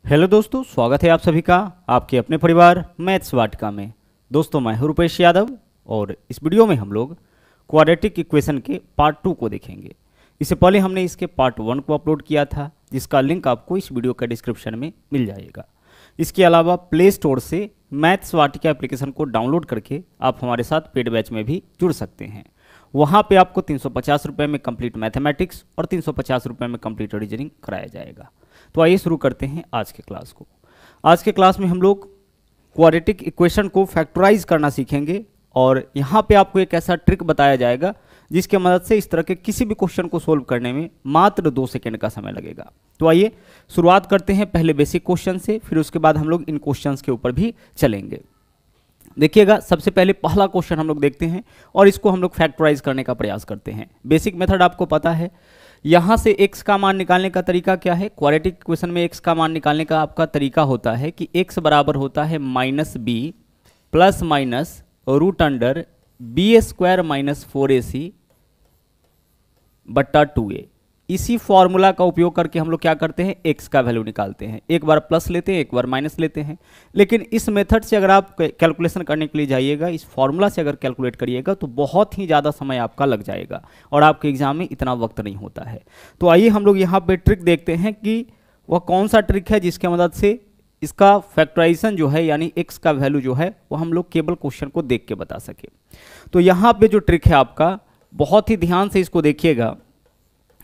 Hello दोस्तों, स्वागत है आप सभी का आपके अपने परिवार मैथ्स वाटिका में। दोस्तों, मैं हूं रुपेश यादव और इस वीडियो में हम लोग क्वाड्रेटिक इक्वेशन के पार्ट 2 को देखेंगे। इससे पहले हमने इसके पार्ट 1 को अपलोड किया था, जिसका लिंक आपको इस वीडियो के डिस्क्रिप्शन में मिल जाएगा। इसके अलावा प्ले स्टोर से मैथ्स वाटिका एप्लीकेशन को डाउनलोड करके आप हमारे साथ पेड बैच में भी जुड़ सकते हैं। वहाँ पे आपको 350 रुपये में कंप्लीट मैथमेटिक्स और 350 रुपये में कंप्लीट रीजनिंग कराया जाएगा। तो आइए शुरू करते हैं आज के क्लास को। आज के क्लास में हम लोग क्वाड्रेटिक इक्वेशन को फैक्टराइज करना सीखेंगे और यहाँ पे आपको एक ऐसा ट्रिक बताया जाएगा जिसके मदद से इस तरह के किसी भी क्वेश्चन को सोल्व करने में मात्र 2 सेकेंड का समय लगेगा। तो आइए शुरुआत करते हैं पहले बेसिक क्वेश्चन से, फिर उसके बाद हम लोग इन क्वेश्चंस के ऊपर भी चलेंगे। देखिएगा, सबसे पहले पहला क्वेश्चन हम लोग देखते हैं और इसको हम लोग फैक्टराइज करने का प्रयास करते हैं। बेसिक मेथड आपको पता है। यहाँ से x का मान निकालने का तरीका क्या है? क्वाड्रेटिक इक्वेशन में x का मान निकालने का आपका तरीका होता है कि x बराबर होता है -b plus minus root under b² minus 4ac बट्टा 2a। इसी फॉर्मूला का उपयोग करके हम लोग क्या करते हैं? x का वैल्यू निकालते हैं। एक बार प्लस लेते हैं, एक बार माइनस लेते हैं। लेकिन इस मेथड से अगर आप कैलकुलेशन करने के लिए जाइएगा, इस फॉर्मूला से अगर कैलकुलेट करिएगा तो बहुत ही ज़्यादा समय आपका लग जाएगा और आपके एग्जाम में इतना वक्त नहीं होता है। तो आइए हम लोग यहाँ पे ट्रिक देखते हैं कि वह कौन सा ट्रिक है जिसके मदद से इसका फैक्टराइजेशन जो है यानी x का वैल्यू जो है वो हम लोग केवल क्वेश्चन को देख के बता सके। तो यहाँ पे जो ट्रिक है आपका, बहुत ही ध्यान से इसको देखिएगा।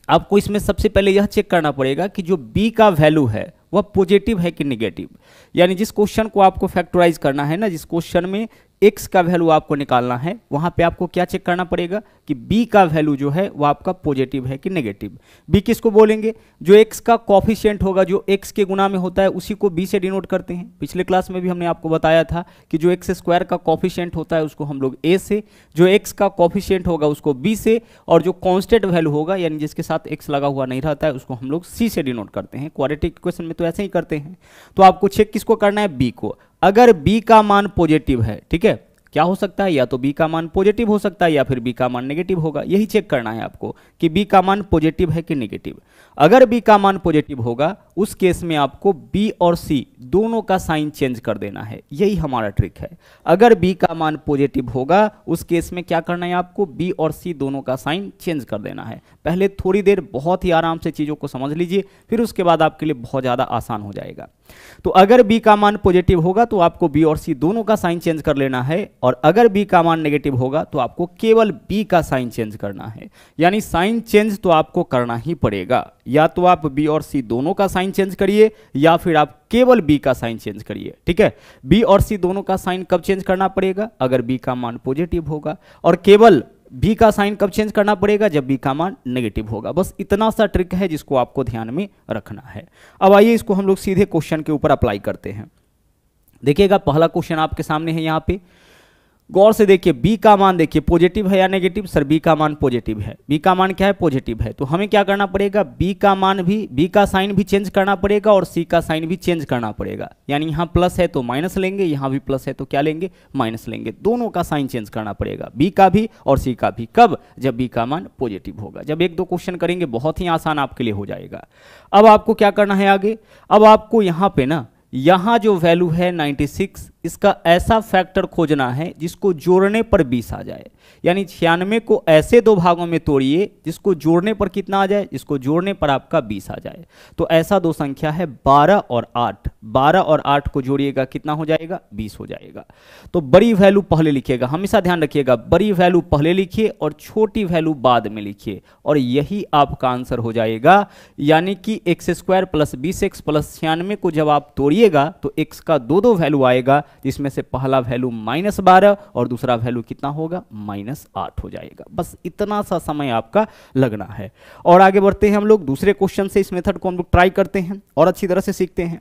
आपको इसमें सबसे पहले यह चेक करना पड़ेगा कि जो b का वैल्यू है वह पॉजिटिव है कि नेगेटिव। यानी जिस क्वेश्चन को आपको फैक्टराइज करना है ना, जिस क्वेश्चन में x का वैल्यू आपको निकालना है, वहां पे आपको क्या चेक करना पड़ेगा कि b का वैल्यू जो है वो आपका पॉजिटिव है कि नेगेटिव। b किसको बोलेंगे? जो x का कॉफिशिएंट होगा, जो x के गुना में होता है, उसी को b से डिनोट करते हैं। पिछले क्लास में भी हमने आपको बताया था कि जो x² का कॉफिशिएंट होता है उसको हम लोग a से, जो x का कॉफिशिएंट होगा उसको b से, और जो कांस्टेंट वैल्यू होगा यानी जिसके साथ x लगा हुआ नहीं रहता है उसको हम लोग c से डिनोट करते हैं। क्वाड्रेटिक इक्वेशन में तो ऐसे ही करते हैं। तो आपको चेक किसको करना है? b को। अगर b का मान पॉजिटिव है, ठीक है, क्या हो सकता है? या तो b का मान पॉजिटिव हो सकता है या फिर b का मान नेगेटिव होगा। यही चेक करना है आपको कि b का मान पॉजिटिव है कि नेगेटिव। अगर b का मान पॉजिटिव होगा उस केस में आपको b और c दोनों का साइन चेंज कर देना है। यही हमारा ट्रिक है। अगर b का मान पॉजिटिव होगा उस केस में क्या करना है आपको? b और c दोनों का साइन चेंज कर देना है। पहले थोड़ी देर बहुत ही आराम से चीज़ों को समझ लीजिए, फिर उसके बाद आपके लिए बहुत ज़्यादा आसान हो जाएगा। तो अगर b का मान पॉजिटिव होगा तो आपको b और c दोनों का साइन चेंज कर लेना है, और अगर b का मान नेगेटिव होगा तो आपको केवल b का साइन चेंज करना है। यानी साइन चेंज तो आपको करना ही पड़ेगा। या तो आप b और c दोनों का साइन चेंज करिए या फिर आप केवल b का साइन चेंज करिए। ठीक है, b और c दोनों का साइन कब चेंज करना पड़ेगा? अगर b का मान पॉजिटिव होगा। और केवल b का साइन कब चेंज करना पड़ेगा? जब b का मान नेगेटिव होगा। बस इतना सा ट्रिक है जिसको आपको ध्यान में रखना है। अब आइए इसको हम लोग सीधे क्वेश्चन के ऊपर अप्लाई करते हैं। देखिएगा, पहला क्वेश्चन आपके सामने है। यहाँ पे गौर से देखिए, b का मान देखिए पॉजिटिव है या नेगेटिव? सर b का मान पॉजिटिव है। b का मान क्या है? पॉजिटिव है। तो हमें क्या करना पड़ेगा? b का मान भी, b का साइन भी चेंज करना पड़ेगा और c का साइन भी चेंज करना पड़ेगा। यानी यहाँ प्लस है तो माइनस लेंगे, यहाँ भी प्लस है तो क्या लेंगे? माइनस लेंगे। दोनों का साइन चेंज करना पड़ेगा, b का भी और c का भी। कब? जब b का मान पॉजिटिव होगा। जब 1-2 क्वेश्चन करेंगे बहुत ही आसान आपके लिए हो जाएगा। अब आपको क्या करना है आगे? अब आपको यहाँ पे ना, यहाँ जो वैल्यू है 96, इसका ऐसा फैक्टर खोजना है जिसको जोड़ने पर 20 आ जाए। यानी 96 को ऐसे 2 भागों में तोड़िए जिसको जोड़ने पर कितना आ जाए? इसको जोड़ने पर आपका 20 आ जाए। तो ऐसा 2 संख्या है 12 और 8। 12 और 8 को जोड़िएगा, कितना हो जाएगा? 20 हो जाएगा। तो बड़ी वैल्यू पहले लिखिएगा, हमेशा ध्यान रखिएगा, बड़ी वैल्यू पहले लिखिए और छोटी वैल्यू बाद में लिखिए, और यही आपका आंसर हो जाएगा। यानी कि x² प्लस 20x प्लस 96 को जब आप तोड़िएगा तो x का 2 वैल्यू आएगा, जिसमें से पहला वैल्यू -12 और दूसरा वैल्यू कितना होगा? -8 हो जाएगा। बस इतना सा समय आपका लगना है। और आगे बढ़ते हैं हम लोग दूसरे क्वेश्चन से। इस मेथड को हम लोग ट्राई करते हैं और अच्छी तरह से सीखते हैं।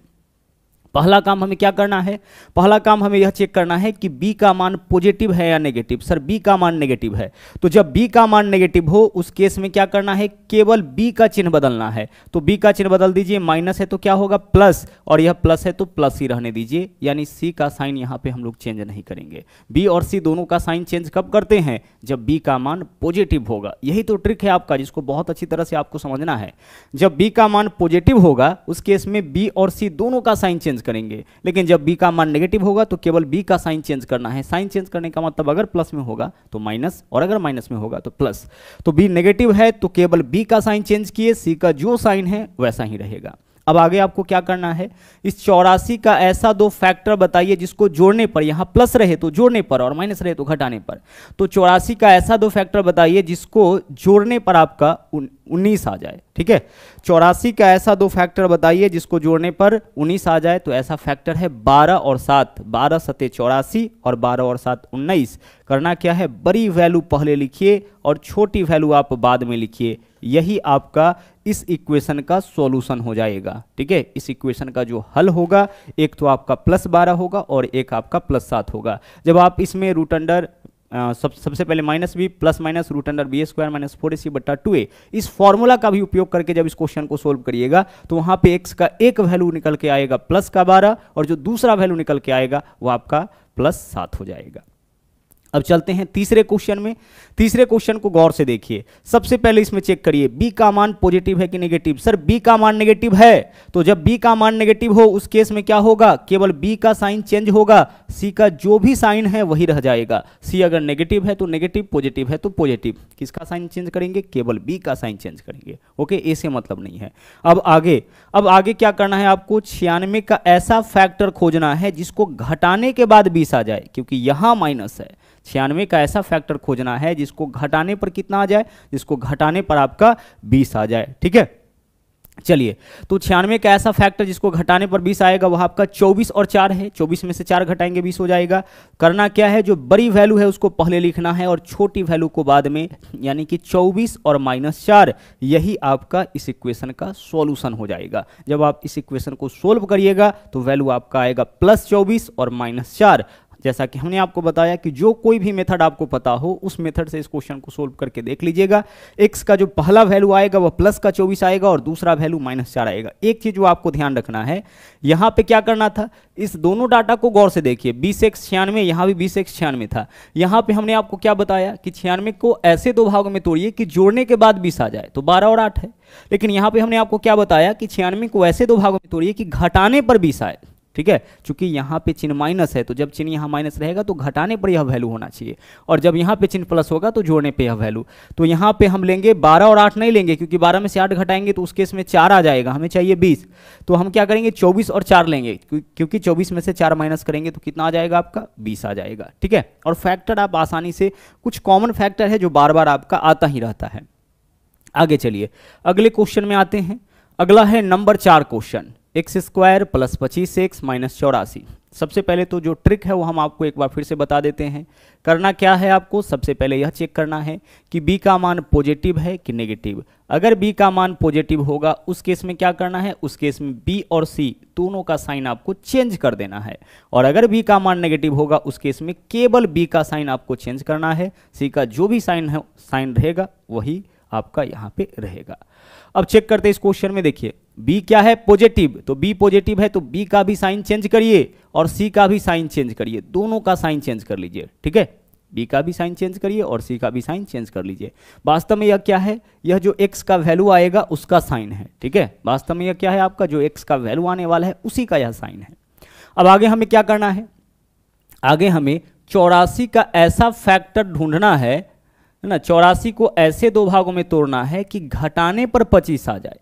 पहला काम हमें क्या करना है, पहला काम हमें यह चेक करना है कि b का मान पॉजिटिव है या नेगेटिव। सर b का मान नेगेटिव है, तो जब b का मान नेगेटिव हो उस केस में क्या करना है, केवल b का चिन्ह बदलना है। तो b का चिन्ह बदल दीजिए, माइनस है तो क्या होगा प्लस, और यह प्लस है तो प्लस ही रहने दीजिए, यानी c का साइन यहाँ पे हम लोग चेंज नहीं करेंगे। b और c दोनों का साइन चेंज कब करते हैं, जब b का मान पॉजिटिव होगा। यही तो ट्रिक है आपका, जिसको बहुत अच्छी तरह से आपको समझना है। जब b का मान पॉजिटिव होगा उस केस में b और c दोनों का साइन चेंज करेंगे, लेकिन जब b का मान नेगेटिव होगा तो केवल b का साइन चेंज करना है। साइन चेंज करने का मतलब अगर प्लस में होगा तो माइनस, और अगर माइनस में होगा तो प्लस। तो b नेगेटिव है तो केवल b का साइन चेंज किए, c का जो साइन है वैसा ही रहेगा। अब आगे आपको क्या करना है, इस 84 का ऐसा दो फैक्टर बताइए जिसको जोड़ने पर, यहां प्लस रहे तो जोड़ने पर और माइनस रहे तो घटाने पर। तो 84 का ऐसा दो फैक्टर बताइए जिसको जोड़ने पर आपका 19 आ जाए। ठीक है, 84 का ऐसा दो फैक्टर बताइए जिसको जोड़ने पर 19 आ जाए। तो ऐसा फैक्टर है 12 और 7, 12 सते 84 और 12 और 7 19। करना क्या है, बड़ी वैल्यू पहले लिखिए और छोटी वैल्यू आप बाद में लिखिए। यही आपका इस इक्वेशन का सॉल्यूशन हो जाएगा। ठीक है, इस इक्वेशन का जो हल होगा, एक तो आपका +12 होगा और एक आपका +7 होगा। जब आप इसमें रूट अंडर सबसे पहले minus b plus minus root under b square minus 4ac बटा 2a, इस फॉर्मूला का भी उपयोग करके जब इस क्वेश्चन को सोल्व करिएगा तो वहां पे x का एक वैल्यू निकल के आएगा +12 और जो दूसरा वैल्यू निकल के आएगा वो आपका +7 हो जाएगा। अब चलते हैं तीसरे क्वेश्चन में। तीसरे क्वेश्चन को गौर से देखिए। सबसे पहले इसमें चेक करिए b का मान पॉजिटिव है कि नेगेटिव। सर b का मान नेगेटिव है, तो जब b का मान नेगेटिव हो उस केस में क्या होगा, केवल b का साइन चेंज होगा, c का जो भी साइन है वही रह जाएगा। c अगर नेगेटिव है तो नेगेटिव, पॉजिटिव है तो पॉजिटिव। किसका साइन चेंज करेंगे, केवल b का साइन चेंज करेंगे। ओके, a से मतलब नहीं है। अब आगे क्या करना है आपको, 96 का ऐसा फैक्टर खोजना है जिसको घटाने के बाद 20 आ जाए, क्योंकि यहां माइनस है। 96 का ऐसा फैक्टर खोजना है जिसको घटाने पर कितना आ जाए, जिसको घटाने पर आपका 20 आ जाए। ठीक है, चलिए, तो 96 का ऐसा फैक्टर जिसको घटाने पर 20 आएगा वह आपका 24 और 4 है। 24 में से 4 घटाएंगे 20 हो जाएगा। करना क्या है, जो बड़ी वैल्यू है उसको पहले लिखना है और छोटी वैल्यू को बाद में, यानी कि 24 और -4। यही आपका इस इक्वेशन का सॉल्यूशन हो जाएगा। जब आप इस इक्वेशन को सोल्व करिएगा तो वैल्यू आपका आएगा +24 और -4। जैसा कि हमने आपको बताया कि जो कोई भी मेथड आपको पता हो उस मेथड से इस क्वेश्चन को सोल्व करके देख लीजिएगा। x का जो पहला वैल्यू आएगा वह प्लस का 24 आएगा और दूसरा वैल्यू -4 आएगा। एक चीज जो आपको ध्यान रखना है, यहां पे क्या करना था, इस दोनों डाटा को गौर से देखिए। 20x 96, यहां भी 20x 96 था। यहां पे हमने आपको क्या बताया कि 96 को ऐसे दो भागों में तोड़िए कि जोड़ने के बाद 20 आ जाए, तो 12 और 8 है। लेकिन यहां पे हमने आपको क्या बताया कि 96 को ऐसे दो भागों में तोड़िए कि घटाने पर 20 आए। ठीक है, चूंकि यहाँ पे चिन्ह माइनस है तो जब चिन्ह यहाँ माइनस रहेगा तो घटाने पर यह वैल्यू होना चाहिए, और जब यहाँ पे चिन्ह प्लस होगा तो जोड़ने पे यह वैल्यू। तो यहाँ पे हम लेंगे 12 और 8 नहीं लेंगे, क्योंकि 12 में से 8 घटाएंगे तो उस केस में 4 आ जाएगा, हमें चाहिए 20। तो हम क्या करेंगे, 24 और 4 लेंगे, क्योंकि 24 में से 4 माइनस करेंगे तो कितना आ जाएगा आपका, 20 आ जाएगा। ठीक है, और फैक्टर आप आसानी से, कुछ कॉमन फैक्टर है जो बार बार आपका आता ही रहता है। आगे चलिए, अगले क्वेश्चन में आते हैं। अगला है नंबर 4 क्वेश्चन, x² + 25x - 84। सबसे पहले तो जो ट्रिक है वो हम आपको एक बार फिर से बता देते हैं। करना क्या है आपको, सबसे पहले यह चेक करना है कि b का मान पॉजिटिव है कि नेगेटिव। अगर b का मान पॉजिटिव होगा उस केस में क्या करना है, उस केस में b और c दोनों का साइन आपको चेंज कर देना है, और अगर b का मान नेगेटिव होगा उस केस में केवल b का साइन आपको चेंज करना है। c का जो भी साइन रहेगा वही आपका यहाँ पे रहेगा। अब चेक करते हैं इस क्वेश्चन में। देखिए b क्या है, पॉजिटिव, तो b पॉजिटिव है तो b का भी साइन चेंज करिए और c का भी साइन चेंज करिए, दोनों का साइन चेंज कर लीजिए। ठीक है, b का भी साइन चेंज करिए और c का भी साइन चेंज कर लीजिए। वास्तव में यह क्या है, यह जो x का वैल्यू आएगा उसका साइन है। ठीक है, वास्तव में यह क्या है आपका, जो x का वैल्यू आने वाला है उसी का यह साइन है। अब आगे हमें क्या करना है, आगे हमें 84 का ऐसा फैक्टर ढूंढना है ना, 84 को ऐसे दो भागों में तोड़ना है कि घटाने पर 25 आ जाए।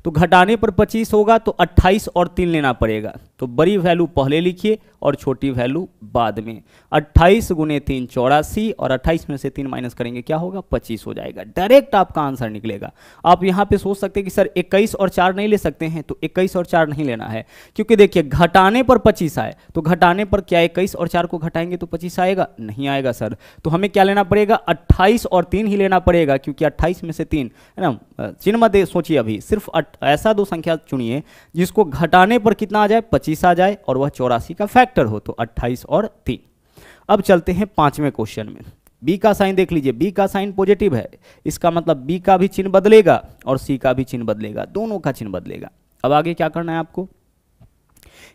तो घटाने पर 25 होगा तो 28 और 3 लेना पड़ेगा, तो बड़ी वैल्यू पहले लिखिए और छोटी वैल्यू बाद में। 28 गुने 3 84, और 28 में से 3 माइनस करेंगे क्या होगा, 25 हो जाएगा। डायरेक्ट आपका आंसर निकलेगा। आप यहाँ पे सोच सकते हैं कि सर 21 और 4 नहीं ले सकते हैं, तो 21 और 4 नहीं लेना है, क्योंकि देखिए घटाने पर 25 आए, तो घटाने पर क्या 21 और 4 को घटाएंगे तो 25 आएगा, नहीं आएगा सर। तो हमें क्या लेना पड़ेगा, 28 और 3 ही लेना पड़ेगा, क्योंकि 28 में से 3 है ना, चिन्ह मत सोचिए अभी, सिर्फ ऐसा दो संख्या चुनिए जिसको घटाने पर कितना आ जाए, 25 25 आ जाए और वह 84 का फैक्टर हो, तो 28 और 3। अब चलते हैं 5वें क्वेश्चन में। बी का साइन देख लीजिए, बी का साइन पॉजिटिव है, इसका मतलब बी का भी चिन्ह बदलेगा और सी का भी चिन्ह बदलेगा, दोनों का चिन्ह बदलेगा। अब आगे क्या करना है आपको,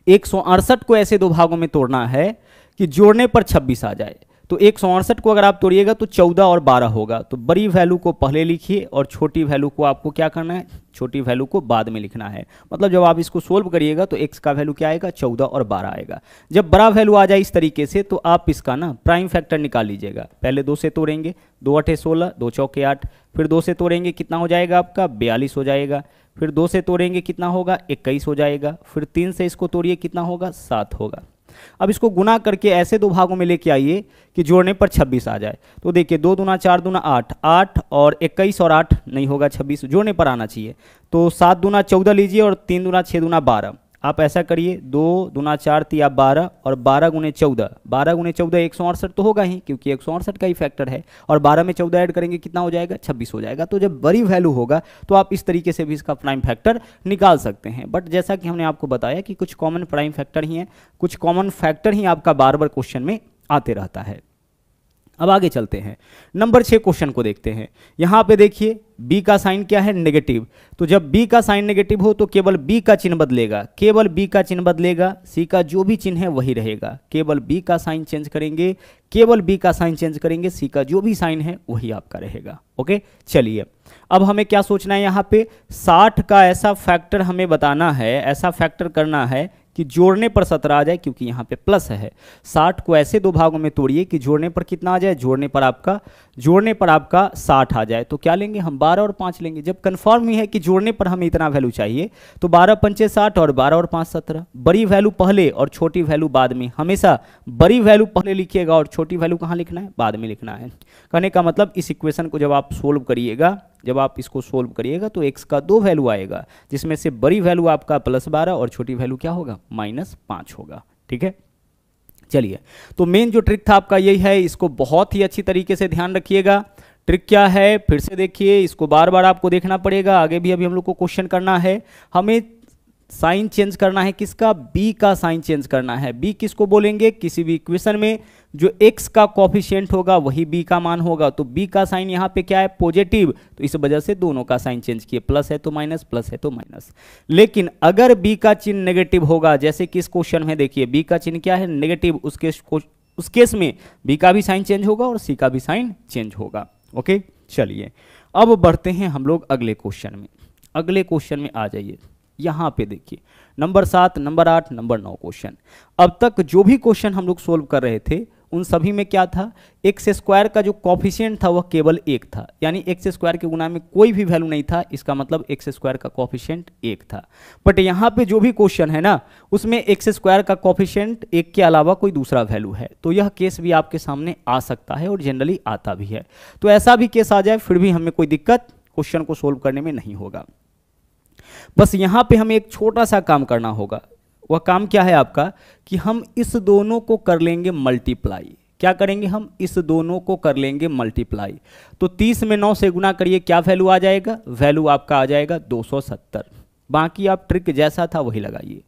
168 को ऐसे दो भागों में तोड़ना है कि जोड़ने पर 26 आ जाए। तो 168 को अगर आप तोड़िएगा तो 14 और 12 होगा, तो बड़ी वैल्यू को पहले लिखिए और छोटी वैल्यू को आपको क्या करना है, छोटी वैल्यू को बाद में लिखना है। मतलब जब आप इसको सोल्व करिएगा तो x का वैल्यू क्या आएगा, 14 और 12 आएगा। जब बड़ा वैल्यू आ जाए इस तरीके से तो आप इसका ना प्राइम फैक्टर निकाल लीजिएगा। पहले 2 से तोड़ेंगे, 2 8 16, 2 चौके 8, फिर 2 से तोड़ेंगे कितना हो जाएगा आपका 42 हो जाएगा, फिर 2 से तोड़ेंगे कितना होगा 21 हो जाएगा, फिर 3 से इसको तोड़िए कितना होगा 7 होगा। अब इसको गुना करके ऐसे दो भागों में लेके आइए कि जोड़ने पर 26 आ जाए। तो देखिए 2 दूना 4 दूना 8, 8 और 21 और 8 नहीं होगा 26, जोड़ने पर आना चाहिए। तो 7 दूना 14 लीजिए और 3 दूना 6 दूना 12। आप ऐसा करिए 2 दूना 4 3 12 और 12 गुने 14, 12 गुने 14 168 तो होगा ही, क्योंकि 168 का ही फैक्टर है, और 12 में 14 ऐड करेंगे कितना हो जाएगा 26 हो जाएगा। तो जब बड़ी वैल्यू होगा तो आप इस तरीके से भी इसका प्राइम फैक्टर निकाल सकते हैं। बट जैसा कि हमने आपको बताया कि कुछ कॉमन प्राइम फैक्टर ही हैं, कुछ कॉमन फैक्टर ही आपका बार बार क्वेश्चन में आते रहता है। अब आगे चलते हैं, नंबर 6 क्वेश्चन को देखते हैं। यहां पे देखिए b का साइन क्या है, नेगेटिव। तो जब b का साइन नेगेटिव हो तो केवल b का चिन्ह बदलेगा, केवल b का चिन्ह बदलेगा, c का जो भी चिन्ह है वही रहेगा। केवल b का साइन चेंज करेंगे, केवल b का साइन चेंज करेंगे, c का जो भी साइन है वही आपका रहेगा। ओके, चलिए अब हमें क्या सोचना है, यहाँ पे 60 का ऐसा फैक्टर हमें बताना है, ऐसा फैक्टर करना है कि जोड़ने पर 17 आ जाए, क्योंकि यहाँ पे प्लस है। 60 को ऐसे दो भागों में तोड़िए कि जोड़ने पर कितना आ जाए, जोड़ने पर आपका 60 आ जाए। तो क्या लेंगे हम, 12 और 5 लेंगे। जब कंफर्म ही है कि जोड़ने पर हमें इतना वैल्यू चाहिए तो 12 पंचे 60 और 12 और 5 17। बड़ी वैल्यू पहले और छोटी वैल्यू बाद में, हमेशा बड़ी वैल्यू पहले लिखिएगा और छोटी वैल्यू कहाँ लिखना है, बाद में लिखना है। कहने का मतलब इस इक्वेशन को जब आप सोल्व करिएगा, जब आप इसको सोल्व करिएगा तो x का 2 वैल्यू आएगा, जिसमें से बड़ी वैल्यू आपका +12 और छोटी वैल्यू क्या होगा -5 होगा। ठीक है, चलिए तो मेन जो ट्रिक था आपका यही है, इसको बहुत ही अच्छी तरीके से ध्यान रखिएगा। ट्रिक क्या है फिर से देखिए, इसको बार बार आपको देखना पड़ेगा। आगे भी अभी हम लोग को क्वेश्चन करना है, हमें साइन चेंज करना है, किसका, b का साइन चेंज करना है। b किसको बोलेंगे, किसी भी इक्वेशन में जो x का कोफिशिएंट होगा वही b का मान होगा। तो b का साइन यहाँ पे क्या है, पॉजिटिव, तो इस वजह से दोनों का साइन चेंज किए, प्लस है तो माइनस, प्लस है तो माइनस। लेकिन अगर b का चिन्ह नेगेटिव होगा, जैसे कि इस क्वेश्चन में देखिए b का चिन्ह क्या है, नेगेटिव, उस केस में b का भी साइन चेंज होगा और c का भी साइन चेंज होगा। ओके, चलिए अब बढ़ते हैं हम लोग अगले क्वेश्चन में। अगले क्वेश्चन में आ जाइए, यहाँ पे देखिए नंबर 7, नंबर 8, नंबर 9 क्वेश्चन। अब तक जो भी क्वेश्चन हम लोग सोल्व कर रहे थे उन सभी में क्या था, एक्स स्क्वायर का जो कॉफिशिएंट था वह केवल 1 था, यानी एक्स स्क्वायर के गुना में कोई भी वैल्यू नहीं था, इसका मतलब एक्स स्क्वायर का कॉफिशिएंट 1 था। बट यहाँ पे जो भी क्वेश्चन है ना उसमें एक्स स्क्वायर का कॉफिशिएंट 1 के अलावा कोई दूसरा वैल्यू है, तो यह केस भी आपके सामने आ सकता है और जनरली आता भी है। तो ऐसा भी केस आ जाए फिर भी हमें कोई दिक्कत क्वेश्चन को सोल्व करने में नहीं होगा। बस यहाँ पे हमें एक छोटा सा काम करना होगा। वह काम क्या है आपका, कि हम इस दोनों को कर लेंगे मल्टीप्लाई। क्या करेंगे, हम इस दोनों को कर लेंगे मल्टीप्लाई। तो 30 में 9 से गुना करिए, क्या वैल्यू आ जाएगा, वैल्यू आपका आ जाएगा 270। बाकी आप ट्रिक जैसा था वही लगाइए।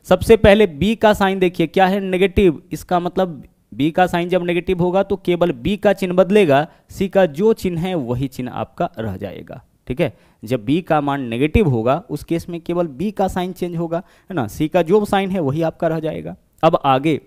सबसे पहले b का साइन देखिए क्या है, नेगेटिव, इसका मतलब b का साइन जब नेगेटिव होगा तो केवल b का चिन्ह बदलेगा, c का जो चिन्ह है वही चिन्ह आपका रह जाएगा। ठीक है, जब b का मान नेगेटिव होगा उस केस में केवल b का साइन चेंज होगा, है ना, c का जो साइन है वही आपका रह जाएगा। अब आगे,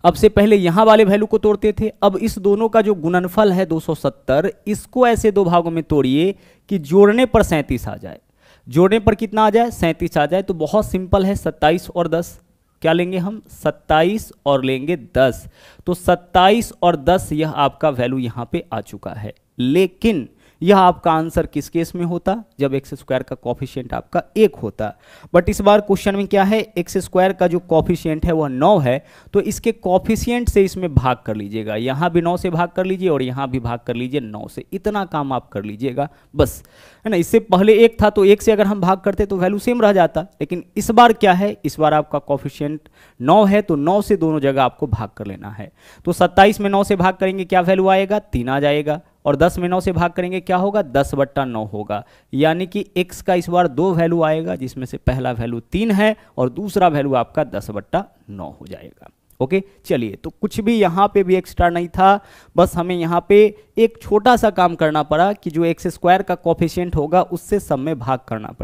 अब से पहले यहां वाले वैल्यू को तोड़ते थे, अब इस दोनों का जो गुणनफल है 270, इसको ऐसे दो भागों में तोड़िए कि जोड़ने पर 37 आ जाए। जोड़ने पर कितना आ जाए, 37 आ जाए। तो बहुत सिंपल है, 27 और 10, क्या लेंगे हम, 27 और लेंगे 10। तो 27 और 10 यह आपका वैल्यू यहां पे आ चुका है। लेकिन यह आपका आंसर किस केस में होता, जब एक्स स्क्वायर का कॉफिशिएंट आपका 1 होता। बट इस बार क्वेश्चन में क्या है, एक्स स्क्वायर का जो कॉफिशिएंट है वह 9 है, तो इसके कॉफिशिएंट से इसमें भाग कर लीजिएगा। यहाँ भी 9 से भाग कर लीजिए और यहाँ भी भाग कर लीजिए 9 से, इतना काम आप कर लीजिएगा बस, है ना। इससे पहले 1 था तो 1 से अगर हम भाग करते तो वैल्यू सेम रह जाता, लेकिन इस बार क्या है, इस बार आपका कॉफिशिएंट 9 है तो 9 से दोनों जगह आपको भाग कर लेना है। तो 27 में 9 से भाग करेंगे क्या वैल्यू आएगा, 3 आ जाएगा, और 10 में 9 से भाग करेंगे क्या होगा 10/9 होगा। यानी कि x का इस बार दो वैल्यू आएगा, जिसमें से पहला वैल्यू 3 है और दूसरा वैल्यू आपका 10/9 हो जाएगा। ओके चलिए, तो कुछ भी यहाँ पे भी एक्स्ट्रा नहीं था, बस हमें यहाँ पे एक छोटा सा काम करना पड़ा कि जो एक्स स्क्वायर का कोफिशिएंट होगा उससे सब में भाग करना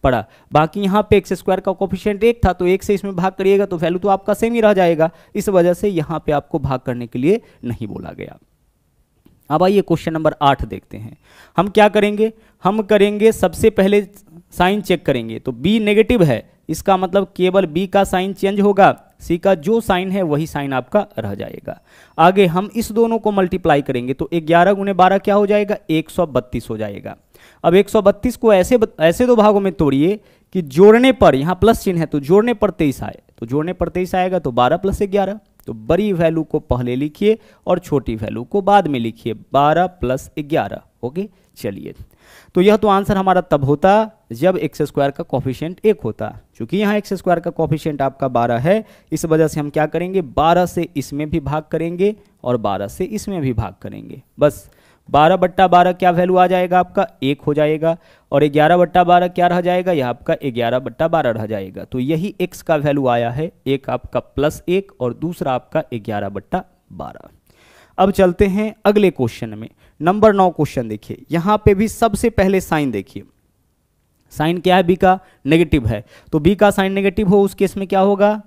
पड़ा। बाकी यहाँ पे एक्स स्क्वायर का कोफिशिएंट 1 था, तो 1 से इसमें भाग करिएगा तो वैल्यू तो आपका सेम ही रह जाएगा, इस वजह से यहाँ पे आपको भाग करने के लिए नहीं बोला गया। अब आइए क्वेश्चन नंबर 8 देखते हैं। हम क्या करेंगे, हम करेंगे सबसे पहले साइन चेक करेंगे। तो b नेगेटिव है, इसका मतलब केवल b का साइन चेंज होगा, c का जो साइन है वही साइन आपका रह जाएगा। आगे हम इस दोनों को मल्टीप्लाई करेंगे तो 11 गुने 12 क्या हो जाएगा 132 हो जाएगा। अब 132 को ऐसे दो भागों में तोड़िए कि जोड़ने पर, यहाँ प्लस चिन्ह है तो जोड़ने पर 23 आए, तो जोड़ने पर 23 आएगा तो 12 + 11, तो बड़ी वैल्यू को पहले लिखिए और छोटी वैल्यू को बाद में लिखिए, 12 + 11। ओके चलिए, तो यह तो आंसर हमारा तब होता जब एक्स स्क्वायर का कोफिशिएंट 1 होता। चूंकि यहाँ एक्स स्क्वायर का कोफिशिएंट आपका 12 है, इस वजह से हम क्या करेंगे 12 से इसमें भी भाग करेंगे और 12 से इसमें भी भाग करेंगे। बस 12/12 क्या वैल्यू आ जाएगा आपका 1 हो जाएगा, और 11/12 क्या रह जाएगा, यह आपका 11/12 रह जाएगा। तो यही x का वैल्यू आया है, एक आपका +1 और दूसरा आपका 11/12। अब चलते हैं अगले क्वेश्चन में, नंबर 9 क्वेश्चन देखिए। यहाँ पे भी सबसे पहले साइन देखिए, साइन क्या है b का नेगेटिव है, तो b का साइन नेगेटिव हो उस केस में क्या होगा,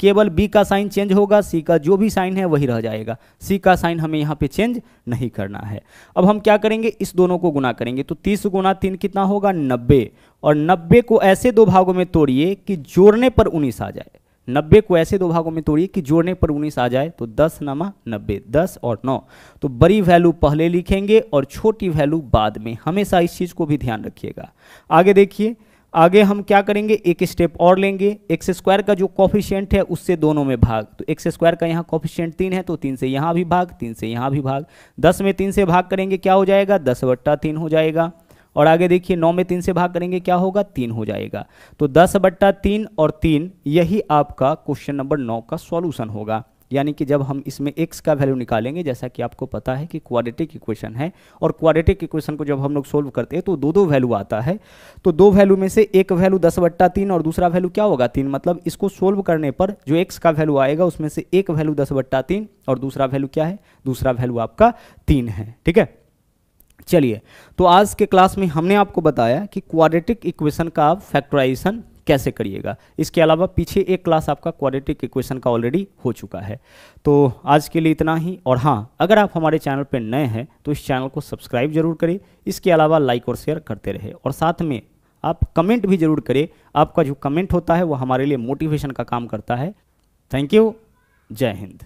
केवल b का साइन चेंज होगा, c का जो भी साइन है वही रह जाएगा, c का साइन हमें यहाँ पे चेंज नहीं करना है। अब हम क्या करेंगे, इस दोनों को गुना करेंगे, तो 30 × 3 कितना होगा 90, और 90 को ऐसे दो भागों में तोड़िए कि जोड़ने पर 19 आ जाए। 90 को ऐसे दो भागों में तोड़िए कि जोड़ने पर 19 आ जाए, तो 10 × 90, 10 और 9, तो बड़ी वैल्यू पहले लिखेंगे और छोटी वैल्यू बाद में, हमेशा इस चीज़ को भी ध्यान रखिएगा। आगे देखिए, आगे हम क्या करेंगे, एक स्टेप और लेंगे, एक्स स्क्वायर का जो कोफिशिएंट है उससे दोनों में भाग, तो एक्स स्क्वायर का यहाँ कोफिशिएंट 3 है तो 3 से यहाँ भी भाग, 3 से यहाँ भी भाग, 10 में 3 से भाग करेंगे क्या हो जाएगा 10/3 हो जाएगा, और आगे देखिए 9 में 3 से भाग करेंगे क्या होगा 3 हो जाएगा। तो 10/3 और 3 यही आपका क्वेश्चन नंबर 9 का सॉल्यूशन होगा। यानी कि जब हम इसमें x का वैल्यू निकालेंगे, जैसा कि आपको पता है कि क्वाड्रेटिक इक्वेशन है, और क्वाड्रेटिक इक्वेशन को जब हम लोग सोल्व करते हैं तो दो वैल्यू आता है, तो दो वैल्यू में से एक वैल्यू 10/3 और दूसरा वैल्यू क्या होगा 3, मतलब इसको सोल्व करने पर जो x का वैल्यू आएगा उसमें से एक वैल्यू 10/3 और दूसरा वैल्यू क्या है, दूसरा वैल्यू आपका 3 है। ठीक है, चलिए, तो आज के क्लास में हमने आपको बताया कि क्वाड्रेटिक इक्वेशन का आप फैक्टराइजेशन कैसे करिएगा। इसके अलावा पीछे एक क्लास आपका क्वाड्रेटिक इक्वेशन का ऑलरेडी हो चुका है। तो आज के लिए इतना ही, और हाँ, अगर आप हमारे चैनल पर नए हैं तो इस चैनल को सब्सक्राइब जरूर करें, इसके अलावा लाइक और शेयर करते रहे, और साथ में आप कमेंट भी जरूर करें। आपका जो कमेंट होता है वो हमारे लिए मोटिवेशन का काम करता है। थैंक यू, जय हिंद।